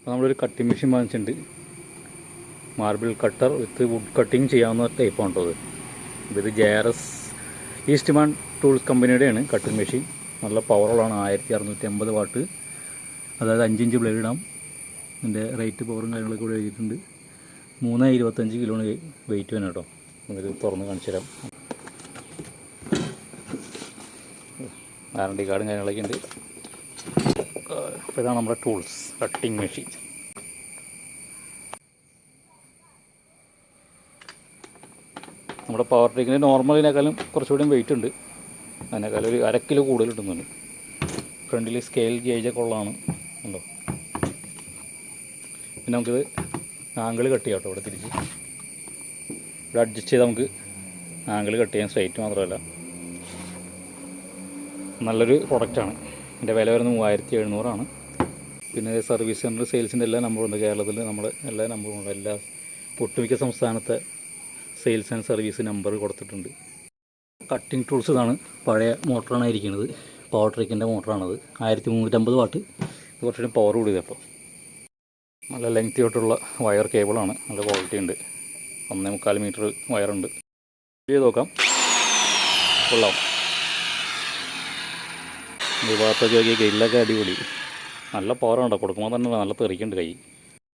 അപ്പോൾ നമ്മളൊരു cutting machine വാങ്ങിച്ചിട്ടുണ്ട്. Marble cutter with wood cutting ചെയ്യാവുന്ന ടൈപ്പാണ് കേട്ടോ അത്. ഇത് JRS ഈസ്റ്റ്മാൻ ടൂൾസ് കമ്പനിയുടെയാണ് കട്ടിങ് മെഷീൻ. നല്ല പവറുള്ളതാണ്. 1650 വാട്ട്, അതായത് 5 ഇഞ്ച് ബ്ലേഡ് ഇടാം. ഇതിൻ്റെ റേറ്റ് പവറും കാര്യങ്ങളൊക്കെ ഇവിടെ എഴുതിയിട്ടുണ്ട്. 325 കിലോണ് വെയിറ്റ് വേണം കേട്ടോ. ഇത് തുറന്ന് കാണിച്ചു തരാം. വാറണ്ടി കാർഡും കാര്യങ്ങളൊക്കെ ഉണ്ട്. അപ്പോൾ ഇതാണ് നമ്മുടെ ടൂൾസ് കട്ടിങ് മെഷീൻ. നമ്മുടെ പവർ ട്രിക്കിൻ്റെ നോർമലിനേക്കാളും കുറച്ചുകൂടി വെയിറ്റ് ഉണ്ട്. അതിനേക്കാളും ഒരു 1/2 കിലോ കൂടുതൽ കിട്ടുന്നുണ്ട്. ഫ്രണ്ടിൽ സ്കെയിൽ ഗേജൊക്കെ ഉള്ളതാണ് ഉണ്ടോ. പിന്നെ നമുക്കിത് ആംഗിൾ കട്ട് ചെയ്യാം കേട്ടോ. ഇവിടെ തിരിച്ച് ഇവിടെ അഡ്ജസ്റ്റ് ചെയ്ത് നമുക്ക് ആംഗിൾ കട്ട് ചെയ്യാൻ. സ്ട്രൈറ്റ് മാത്രമല്ല, നല്ലൊരു പ്രൊഡക്റ്റാണ്. ഇതിൻ്റെ വില വരുന്നത് 3700 പിന്നെ സർവീസ് സെൻറ്റർ സെയിൽസിൻ്റെ എല്ലാ നമ്പറുണ്ട്. കേരളത്തിൽ നമ്മുടെ എല്ലാ നമ്പറും എല്ലാ ഒട്ടുമിക്ക സംസ്ഥാനത്തെ സെയിൽസ് ആൻഡ് സർവീസ് നമ്പർ കൊടുത്തിട്ടുണ്ട്. കട്ടിങ് ടൂൾസ് ഇതാണ്. പഴയ മോട്ടറാണ് ഇരിക്കുന്നത്. പവർ ട്രിക്കിൻ്റെ മോട്ടറാണത്. 1350 വാട്ട്. കുറച്ചുകൂടി പവർ കൂടിയത്. അപ്പോൾ നല്ല ലെങ്തി ആയിട്ടുള്ള വയർ കേബിളാണ്. നല്ല ക്വാളിറ്റി ഉണ്ട്. 1.25 മീറ്റർ വയറുണ്ട്. ചെയ്ത് നോക്കാം. കൊള്ളാം. ഈ ഭാഗത്തൊക്കെ ഗ്രില്ലൊക്കെ അടിപൊളി. നല്ല പവറുണ്ടോ. കൊടുക്കുമ്പോൾ തന്നെ നല്ല തെറിക്കുന്നുണ്ട് കൈ.